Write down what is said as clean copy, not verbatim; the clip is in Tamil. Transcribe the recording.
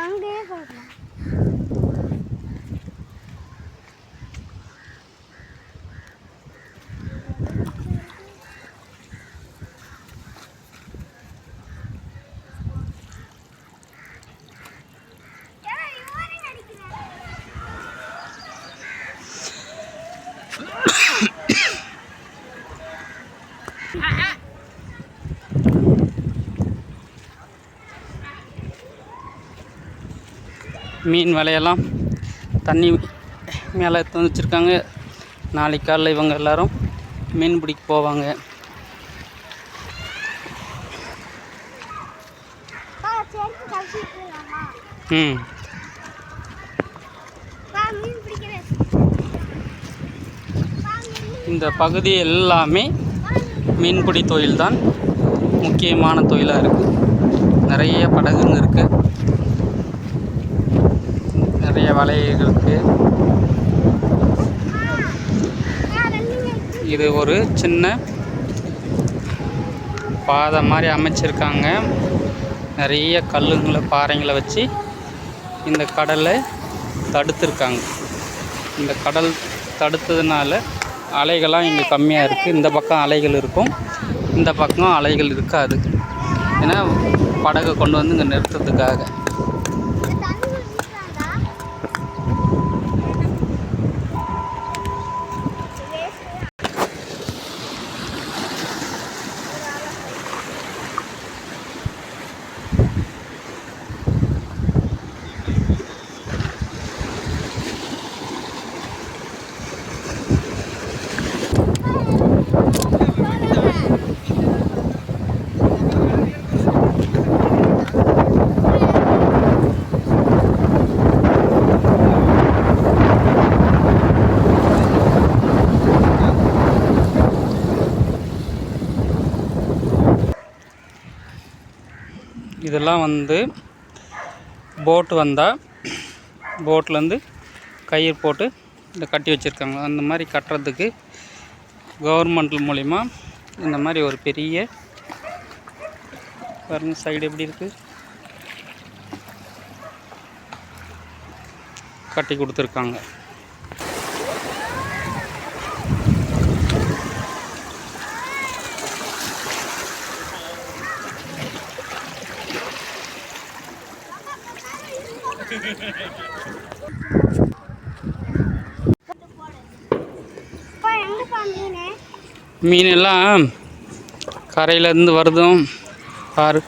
அங்கேயே போடலாம். மீன் வலையெல்லாம் தண்ணி மேலே எடுத்து வச்சுருக்காங்க. நாளைக்கு காலையில் இவங்க எல்லோரும் மீன் பிடிக்க போவாங்க. இந்த பகுதி எல்லாமே மீன்பிடி தொழில் தான் முக்கியமான தொழிலாக இருக்குது. நிறைய படகுங்க இருக்குது, நிறைய வலைகள் இருக்குது. இது ஒரு சின்ன பாதை மாதிரி அமைச்சிருக்காங்க. நிறைய கல்லுங்களை பாறைங்களை வச்சு இந்த கடலை தடுத்துருக்காங்க. இந்த கடல் தடுத்ததுனால அலைகள்லாம் இங்கே கம்மியாக இருக்குது. இந்த பக்கம் அலைகள் இருக்கும், இந்த பக்கம் அலைகள் இருக்காது. ஏன்னா படகை கொண்டு வந்து இங்கே நிறுத்துறதுக்காக. இதெல்லாம் வந்து போட்டு வந்தால் போட்லேருந்து கயிறு போட்டு இந்த கட்டி வச்சுருக்காங்க. அந்த மாதிரி கட்டுறதுக்கு கவர்மெண்ட் மூலிமா இந்த மாதிரி ஒரு பெரிய பாருங்க சைடு எப்படி இருக்குது கட்டி கொடுத்துருக்காங்க. மீன் எல்லாம் கரையிலேருந்து வருதும் பாரு.